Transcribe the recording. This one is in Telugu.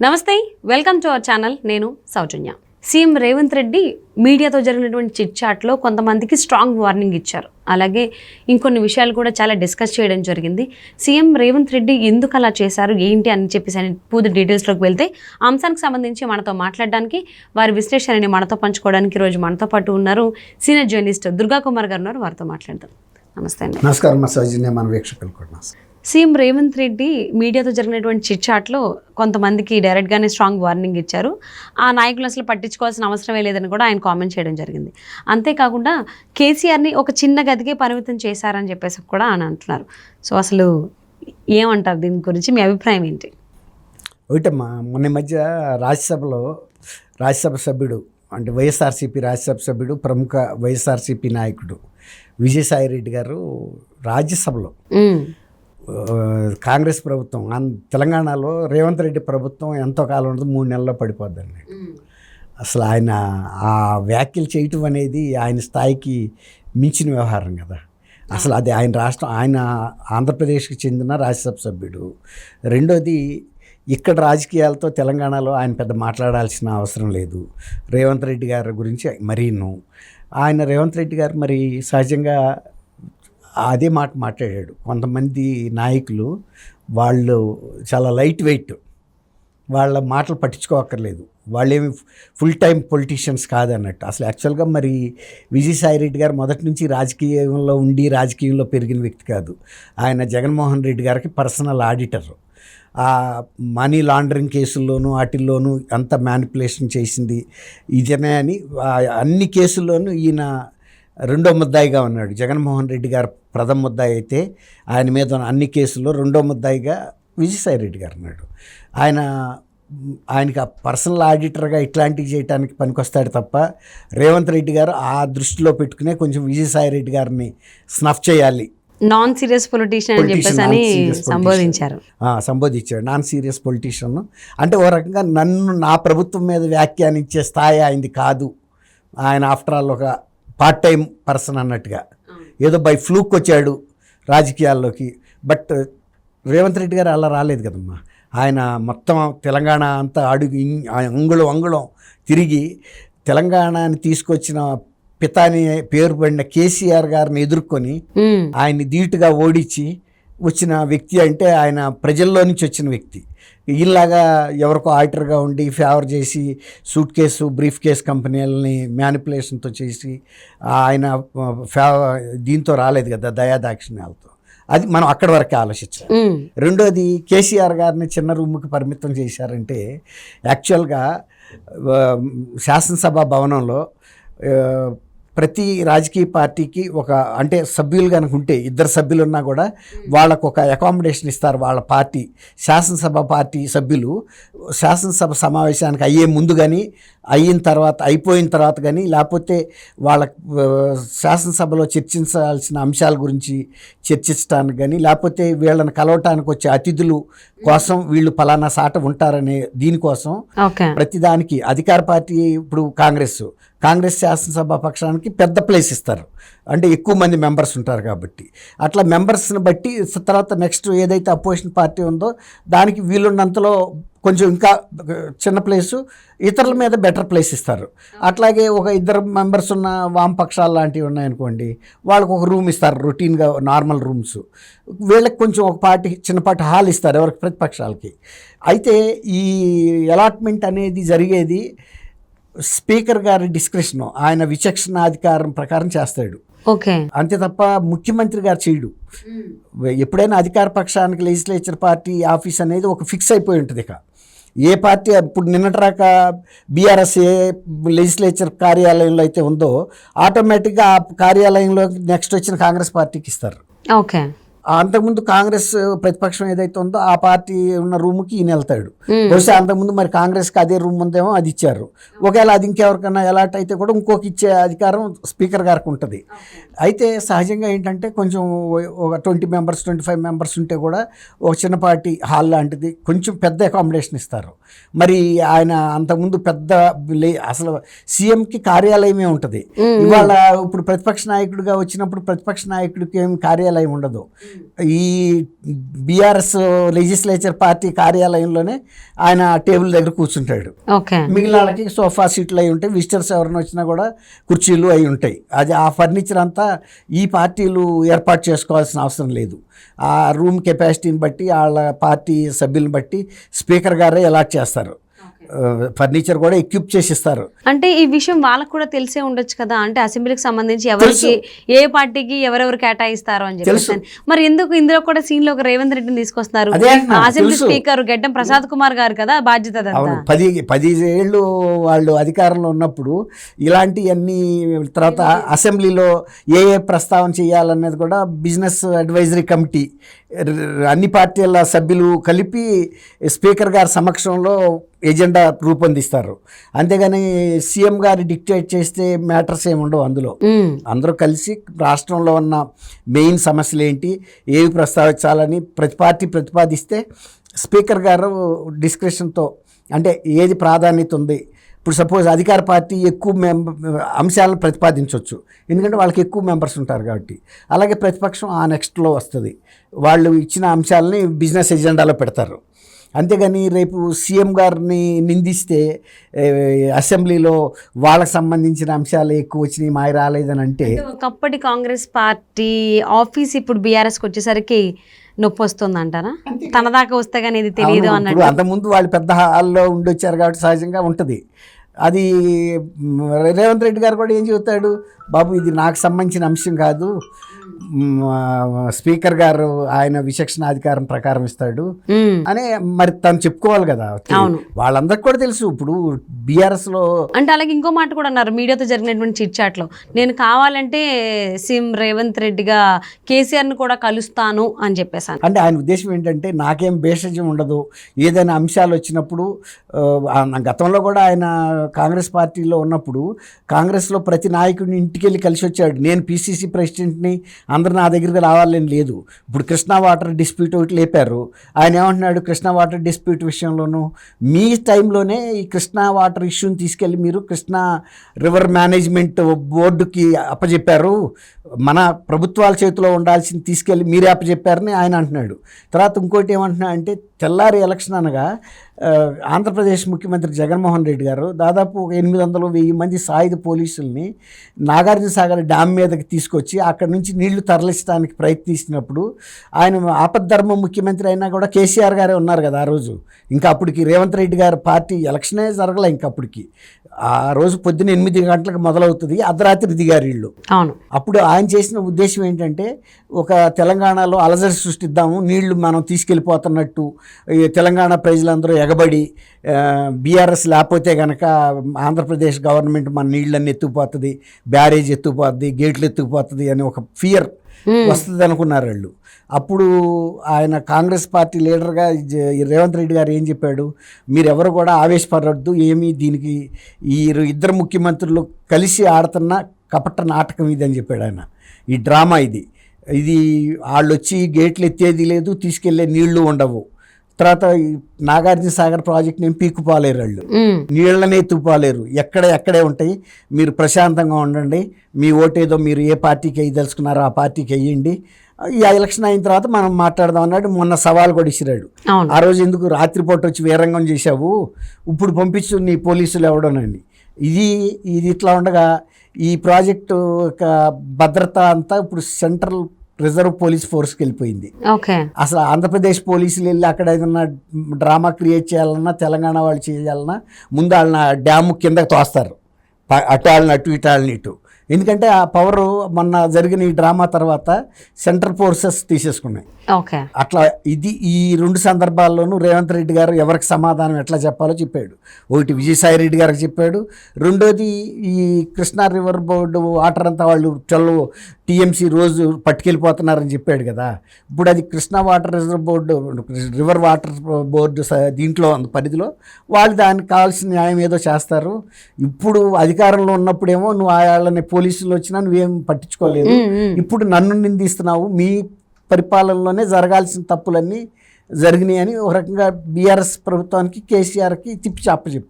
నమస్తే, వెల్కమ్ టు అవర్ ఛానల్. నేను సౌజన్య. సీఎం రేవంత్ రెడ్డి మీడియాతో జరిగినటువంటి చిట్ చాట్లో కొంతమందికి స్ట్రాంగ్ వార్నింగ్ ఇచ్చారు. అలాగే ఇంకొన్ని విషయాలు కూడా చాలా డిస్కస్ చేయడం జరిగింది. సీఎం రేవంత్ రెడ్డి ఎందుకు అలా చేశారు, ఏంటి అని చెప్పేసి పూర్తి డీటెయిల్స్లోకి వెళ్తే అంశానికి సంబంధించి మనతో మాట్లాడడానికి, వారి విశ్లేషణని మనతో పంచుకోవడానికి ఈరోజు మనతో పాటు ఉన్నారు సీనియర్ జర్నలిస్ట్ దుర్గా కుమార్ గారు ఉన్నారు. వారితో మాట్లాడదాం. నమస్తే అండి. నమస్కారం సౌజన్య, మన వీక్షకులు కూడా. సీఎం రేవంత్ రెడ్డి మీడియాతో జరిగినటువంటి చిట్ చాట్లో కొంతమందికి డైరెక్ట్గానే స్ట్రాంగ్ వార్నింగ్ ఇచ్చారు. ఆ నాయకులు అసలు పట్టించుకోవాల్సిన అవసరమే లేదని కూడా ఆయన కామెంట్ చేయడం జరిగింది. అంతేకాకుండా కేసీఆర్ని ఒక చిన్న గదికే పరిమితం చేశారని చెప్పేసి కూడా ఆయన అంటున్నారు. సో అసలు ఏమంటారు దీని గురించి, మీ అభిప్రాయం ఏంటి? ఒకటమ్మా, మొన్న మధ్య రాజ్యసభ సభ్యుడు, అంటే వైఎస్ఆర్సీపీ రాజ్యసభ సభ్యుడు, ప్రముఖ వైఎస్ఆర్సీపీ నాయకుడు విజయసాయి రెడ్డి గారు రాజ్యసభలో కాంగ్రెస్ ప్రభుత్వం తెలంగాణలో రేవంత్ రెడ్డి ప్రభుత్వం ఎంతో కాలం ఉంటుంది, 3 నెలల్లో పడిపోద్దండి. అసలు ఆయన ఆ వ్యాఖ్యలు చేయటం అనేది ఆయన స్థాయికి మించిన వ్యవహారం కదా. అసలు అది ఆయన ఆంధ్రప్రదేశ్కి చెందిన రాజ్యసభ సభ్యుడు. రెండోది, ఇక్కడ రాజకీయాలతో తెలంగాణలో ఆయన పెద్ద మాట్లాడాల్సిన అవసరం లేదు. రేవంత్ రెడ్డి గారి గురించి మరీను రేవంత్ రెడ్డి గారు మరి సహజంగా అదే మాట మాట్లాడాడు. కొంతమంది నాయకులు వాళ్ళు చాలా లైట్ వెయిట్, వాళ్ళ మాటలు పట్టించుకోక్కర్లేదు, వాళ్ళేమి ఫుల్ టైం పొలిటీషియన్స్ కాదన్నట్టు. అసలు యాక్చువల్గా మరి విజయసాయి రెడ్డి గారు మొదటి నుంచి రాజకీయంలో పెరిగిన వ్యక్తి కాదు. ఆయన జగన్మోహన్ రెడ్డి గారికి పర్సనల్ ఆడిటర్. ఆ మనీ లాండరింగ్ కేసుల్లోనూ వాటిల్లోనూ అంత మ్యానిపులేషన్ చేసింది ఇదనే అని అన్ని కేసుల్లోనూ ఈయన రెండో ముద్దాయిగా ఉన్నాడు. జగన్మోహన్ రెడ్డి గారు ప్రథమ ముద్దాయి అయితే ఆయన మీద అన్ని కేసుల్లో రెండో ముద్దాయిగా విజయసాయి రెడ్డి గారు ఉన్నాడు. ఆయనకి ఆ పర్సనల్ ఆడిటర్గా ఇట్లాంటివి చేయడానికి పనికొస్తాడు తప్ప రేవంత్ రెడ్డి గారు ఆ దృష్టిలో పెట్టుకునే కొంచెం విజయసాయి రెడ్డి గారిని స్నఫ్ చేయాలి, నాన్ సీరియస్ పొలిటీషియన్ అని చెప్పేసి అని సంబోధించాడు. నాన్ సీరియస్ పొలిటీషియన్ అంటే ఓ రకంగా నా ప్రభుత్వం మీద వ్యాఖ్యానించే స్థాయి ఆయనది కాదు. ఆయన ఆఫ్టర్ ఆల్ ఒక పార్ట్ టైం పర్సన్ అన్నట్టుగా ఏదో బై ఫ్లూక్ వచ్చాడు రాజకీయాల్లోకి. బట్ రేవంత్ రెడ్డి గారు అలా రాలేదు కదమ్మా. ఆయన మొత్తం తెలంగాణ అంతా అంగుళం తిరిగి తెలంగాణని తీసుకొచ్చిన పితాని పేరు పడిన కేసీఆర్ గారిని ఎదుర్కొని ఆయన్ని ధీటుగా ఓడించి వచ్చిన వ్యక్తి. అంటే ఆయన ప్రజల్లో నుంచి వచ్చిన వ్యక్తి. ఈలాగా ఎవరికో ఆడిటర్గా ఉండి ఫేవర్ చేసి బ్రీఫ్ కేసు కంపెనీలని మ్యానిపులేషన్తో చేసి ఆయన దీంతో రాలేదు కదా, దయాదాక్షిణ్యాలతో. అది మనం అక్కడి వరకే ఆలోచించాలి. రెండోది, కేసీఆర్ గారిని చిన్న రూమ్కి పరిమితం చేశారంటే యాక్చువల్గా శాసనసభ భవనంలో ప్రతి రాజకీయ పార్టీకి అంటే సభ్యులు కనుక ఉంటే, 2 సభ్యులు ఉన్నా కూడా వాళ్ళకు ఒక అకామిడేషన్ ఇస్తారు. వాళ్ళ పార్టీ శాసనసభ పార్టీ సభ్యులు శాసనసభ సమావేశానికి అయ్యే ముందు కానీ అయిపోయిన తర్వాత కానీ, లేకపోతే వాళ్ళ శాసనసభలో చర్చించాల్సిన అంశాల గురించి చర్చించడానికి కానీ, లేకపోతే వీళ్ళని కలవటానికి వచ్చే అతిథులు కోసం వీళ్ళు పలానా సాట ఉంటారనే దీనికోసం ప్రతిదానికి అధికార పార్టీ ఇప్పుడు కాంగ్రెస్ శాసనసభ పక్షానికి పెద్ద ప్లేస్ ఇస్తారు. అంటే ఎక్కువ మంది మెంబర్స్ ఉంటారు కాబట్టి అట్లా మెంబర్స్ని బట్టి తర్వాత నెక్స్ట్ ఏదైతే అపోజిషన్ పార్టీ ఉందో దానికి వీలున్నంతలో కొంచెం ఇంకా చిన్న ప్లేసు, ఇతరుల మీద బెటర్ ప్లేస్ ఇస్తారు. అట్లాగే ఒక 2 మెంబర్స్ ఉన్న వామపక్షాలు లాంటివి ఉన్నాయనుకోండి, వాళ్ళకు ఒక రూమ్ ఇస్తారు, రొటీన్గా నార్మల్ రూమ్స్. వీళ్ళకి కొంచెం ఒక చిన్నపాటి హాల్ ఇస్తారు ఎవరికి, ప్రతిపక్షాలకి. అయితే ఈ అలాట్మెంట్ అనేది జరిగేది స్పీకర్ గారి డిస్క్రిప్షన్, ఆయన విచక్షణాధికారం ప్రకారం చేస్తాడు. అంతే తప్ప ముఖ్యమంత్రి గారు చేయడు. ఎప్పుడైనా అధికార పక్షానికి లెజిస్లేచర్ పార్టీ ఆఫీస్ అనేది ఒక ఫిక్స్ అయిపోయి ఉంటుంది. ఇక ఏ పార్టీ ఇప్పుడు నిన్నటిరాక బీఆర్ఎస్ ఏ లెజిస్లేచర్ కార్యాలయంలో అయితే ఉందో ఆటోమేటిక్గా ఆ కార్యాలయంలో నెక్స్ట్ వచ్చిన కాంగ్రెస్ పార్టీకి ఇస్తారు. అంతకుముందు కాంగ్రెస్ ప్రతిపక్షం ఏదైతే ఉందో ఆ పార్టీ ఉన్న రూమ్కి ఈయన వెళ్తాడు. బహుశా అంతకుముందు మరి కాంగ్రెస్కి అదే రూమ్ ఉందేమో, అది ఇచ్చారు. ఒకవేళ అది ఇంకెవరికైనా ఎలాట్ అయితే కూడా ఇంకొక ఇచ్చే అధికారం స్పీకర్ గారికి ఉంటుంది. అయితే సహజంగా ఏంటంటే కొంచెం ఒక 20 మెంబర్స్ 25 మెంబర్స్ ఉంటే కూడా ఒక చిన్నపాటి హాల్ లాంటిది కొంచెం పెద్ద అకామిడేషన్ ఇస్తారు. మరి ఆయన అంతకుముందు అసలు సీఎంకి కార్యాలయమే ఉంటుంది. ఇవాళ ఇప్పుడు ప్రతిపక్ష నాయకుడిగా వచ్చినప్పుడు ప్రతిపక్ష నాయకుడికి ఏం కార్యాలయం ఉండదు. ఈ బీఆర్ఎస్ లెజిస్లేచర్ పార్టీ కార్యాలయంలోనే ఆయన టేబుల్ దగ్గర కూర్చుంటాడు. ఓకే. మిగిలిన వాళ్ళకి సోఫా సీట్లు అయి ఉంటాయి, విజిటర్స్ ఎవరైనా వచ్చినా కూడా కుర్చీలు అయి ఉంటాయి. అది ఆ ఫర్నిచర్ అంతా ఈ పార్టీలు ఏర్పాటు చేసుకోవాల్సిన అవసరం లేదు. ఆ రూమ్ కెపాసిటీని బట్టి వాళ్ళ పార్టీ సభ్యులను బట్టి స్పీకర్ గారే అలాట్ చేస్తారు. ఫర్నిచర్ కూడా ఎక్విప్ చేసి ఇస్తారు. అంటే ఈ విషయం వాళ్ళకు కూడా తెలిసే ఉండొచ్చు కదా, అంటే అసెంబ్లీకి సంబంధించి ఎవరికి ఏ పార్టీకి ఎవరెవరు కేటాయిస్తారు అని చెప్పేసి. మరి ఎందుకు ఇందులో కూడా సీన్ లో ఒక రేవంత్ రెడ్డిని తీసుకొస్తున్నారు? అసెంబ్లీ స్పీకర్ గెడ్డం ప్రసాద్ కుమార్ గారు కదా బాధ్యత. 10 ఏళ్ళు వాళ్ళు అధికారంలో ఉన్నప్పుడు ఇలాంటివన్నీ, తర్వాత అసెంబ్లీలో ఏ ప్రస్తావన చేయాలనేది కూడా బిజినెస్ అడ్వైజరీ కమిటీ అన్ని పార్టీల సభ్యులు కలిపి స్పీకర్ గారి సమక్షంలో ఎజెండా రూపొందిస్తారు. అంతేగాని సీఎం గారు డిక్టేట్ చేస్తే మ్యాటర్స్ ఏమి ఉండవు. అందులో అందరూ కలిసి రాష్ట్రంలో ఉన్న మెయిన్ సమస్యలు ఏంటి, ఏవి ప్రస్తావించాలని ప్రతి పార్టీ ప్రతిపాదిస్తే స్పీకర్ గారు డిస్క్రిప్షన్తో, అంటే ఏది ప్రాధాన్యత ఉంది. ఇప్పుడు సపోజ్ అధికార పార్టీ ఎక్కువ అంశాలను ప్రతిపాదించవచ్చు, ఎందుకంటే వాళ్ళకి ఎక్కువ మెంబర్స్ ఉంటారు కాబట్టి. అలాగే ప్రతిపక్షం ఆ నెక్స్ట్లో వస్తుంది, వాళ్ళు ఇచ్చిన అంశాలని బిజినెస్ ఎజెండాలో పెడతారు. అంతేగాని రేపు సీఎం గారిని నిందిస్తే అసెంబ్లీలో వాళ్ళకి సంబంధించిన అంశాలు ఎక్కువ వచ్చినాయి, మాయ రాలేదని అంటే. ఒకప్పటి కాంగ్రెస్ పార్టీ ఆఫీస్ ఇప్పుడు బీఆర్ఎస్కి వచ్చేసరికి నొప్పి వస్తుంది అంటారా? తన దాకా వస్తే కానీ ఇది తెలియదు అన్నట్టు. అంతకుముందు వాళ్ళు పెద్ద హాల్లో ఉండొచ్చారు కాబట్టి సహజంగా ఉంటుంది. అది రేవంత్ రెడ్డి గారు కూడా ఏం చెబుతాడు, బాబు ఇది నాకు సంబంధించిన అంశం కాదు, స్పీకర్ గారు ఆయన విచక్షణాధికారం ప్రకారం ఇస్తాడు అని మరి తను చెప్పుకోవాలి కదా. వాళ్ళందరికి కూడా తెలుసు. ఇప్పుడు బీఆర్ఎస్ లో అంటే అలాగే ఇంకో మాట కూడా అన్నారు మీడియాతో జరిగినటువంటి చిట్ చాట్ లో, నేను కావాలంటే సీఎం రేవంత్ రెడ్డిగా కేసీఆర్ ను కూడా కలుస్తాను అని చెప్పేసాను. అంటే ఆయన ఉద్దేశం ఏంటంటే నాకేం భేషజం ఉండదు, ఏదైనా అంశాలు వచ్చినప్పుడు. గతంలో కూడా ఆయన కాంగ్రెస్ పార్టీలో ఉన్నప్పుడు కాంగ్రెస్లో ప్రతి నాయకుడిని ఇంటికి వెళ్ళి కలిసి వచ్చాడు. నేను పిసిసి ప్రెసిడెంట్ని, అందరు నా దగ్గరికి రావాలని లేదు. ఇప్పుడు కృష్ణా వాటర్ డిస్ప్యూట్ ఒకటి లేపారు. ఆయన ఏమంటున్నాడు, కృష్ణా వాటర్ డిస్ప్యూట్ విషయంలోనూ మీ టైంలోనే ఈ కృష్ణా వాటర్ ఇష్యూని తీసుకెళ్ళి మీరు కృష్ణా రివర్ మేనేజ్మెంట్ బోర్డుకి అప్పచెప్పారు, మన ప్రభుత్వాల చేతిలో ఉండాల్సింది తీసుకెళ్ళి మీరే అప్పచెప్పారని ఆయన అంటున్నాడు. తర్వాత ఇంకోటి ఏమంటున్నా అంటే, తెల్లారి ఎలక్షన్ అనగా ఆంధ్రప్రదేశ్ ముఖ్యమంత్రి జగన్మోహన్ రెడ్డి గారు దాదాపు 800-1000 మంది సాయుధ పోలీసుల్ని నాగార్జున సాగర్ డ్యామ్ మీదకి తీసుకొచ్చి అక్కడి నుంచి నీళ్లు తరలించడానికి ప్రయత్నిస్తున్నప్పుడు, ఆయన ఆపద్ధర్మ ముఖ్యమంత్రి అయినా కూడా కేసీఆర్ గారే ఉన్నారు కదా ఆ రోజు. ఇంకా అప్పటికి రేవంత్ రెడ్డి గారి పార్టీ ఎలక్షనే జరగలే. ఇంకా అప్పటికి ఆ రోజు పొద్దున్న 8 గంటలకు మొదలవుతుంది, అర్ధరాత్రి దిగారు వీళ్ళు. అప్పుడు ఆయన చేసిన ఉద్దేశం ఏంటంటే, ఒక తెలంగాణలో అలజడి సృష్టిద్దాము, నీళ్లు మనం తీసుకెళ్ళిపోతున్నట్టు తెలంగాణ ప్రజలందరూ ఎగబడి బీఆర్ఎస్ లేకపోతే కనుక ఆంధ్రప్రదేశ్ గవర్నమెంట్ మన నీళ్ళన్నీ ఎత్తుకుపోతుంది, బ్యారేజ్ ఎత్తుకుపోతుంది, గేట్లు ఎత్తుకుపోతుంది అని ఒక ఫియర్ వస్తుంది అనుకున్నారు వాళ్ళు. అప్పుడు ఆయన కాంగ్రెస్ పార్టీ లీడర్గా రేవంత్ రెడ్డి గారు ఏం చెప్పాడు, మీరెవరు కూడా ఆవేశపడద్దు, ఏమీ దీనికి ఈ ఇద్దరు ముఖ్యమంత్రులు కలిసి ఆడుతున్న కపట నాటకం ఇది అని చెప్పాడు ఆయన. ఈ డ్రామా ఇది వాళ్ళు వచ్చి గేట్లు ఎత్తేది లేదు, తీసుకెళ్లే నీళ్లు ఉండవు. తర్వాత నాగార్జున సాగర్ ప్రాజెక్ట్ నేను పీక్కుపోలేరు, వాళ్ళు నీళ్ళనే ఎత్తుకుపోలేరు, ఎక్కడే ఉంటాయి. మీరు ప్రశాంతంగా ఉండండి, మీ ఓటేదో మీరు ఏ పార్టీకి వేయదలుచుకున్నారో ఆ పార్టీకి వేయండి, ఈ ఎలక్షన్ అయిన తర్వాత మనం మాట్లాడదాం అన్నాడు. మొన్న సవాల్ కూడా ఇచ్చిరాడు. ఆ రోజు ఎందుకు రాత్రిపూట వచ్చి వీరంగం చేశావు, ఇప్పుడు పంపించు నీ పోలీసులు ఎవడోనండి. ఇది ఇట్లా ఉండగా ఈ ప్రాజెక్టు యొక్క భద్రత అంతా ఇప్పుడు సెంట్రల్ రిజర్వ్ పోలీస్ ఫోర్స్కి వెళ్ళిపోయింది. అసలు ఆంధ్రప్రదేశ్ పోలీసులు వెళ్ళి అక్కడ ఏదన్నా డ్రామా క్రియేట్ చేయాలన్నా, తెలంగాణ వాళ్ళు చేయాలన్నా ముందు వాళ్ళని డ్యాము కిందకి తోస్తారు, అటు వాళ్ళని అటు ఇటు వాళ్ళని ఇటు. ఎందుకంటే ఆ పవర్ మొన్న జరిగిన ఈ డ్రామా తర్వాత సెంట్రల్ ఫోర్సెస్ తీసేసుకున్నాయి. అట్లా ఈ 2 సందర్భాల్లోనూ రేవంత్ రెడ్డి గారు ఎవరికి సమాధానం ఎట్లా చెప్పాలో చెప్పాడు. ఒకటి విజయసాయి రెడ్డి గారికి చెప్పాడు, రెండోది ఈ కృష్ణా రివర్ బోర్డు వాటర్ అంతా వాళ్ళు టీఎంసీ రోజు పట్టుకెళ్ళిపోతున్నారని చెప్పాడు కదా. ఇప్పుడు అది Krishna water reserve board, river water board దీంట్లో పరిధిలో వాళ్ళు దానికి కావాల్సిన న్యాయం ఏదో చేస్తారు. ఇప్పుడు అధికారంలో ఉన్నప్పుడేమో నువ్వు వాళ్ళని పోలీసులు వచ్చినా నువ్వేం పట్టించుకోలేదు, ఇప్పుడు నన్ను నిందిస్తున్నావు, మీ పరిపాలనలోనే జరగాల్సిన తప్పులన్నీ జరిగినాయి అని ఒక రకంగా బీఆర్ఎస్ ప్రభుత్వానికి కేసీఆర్కి తిప్పి చెప్పు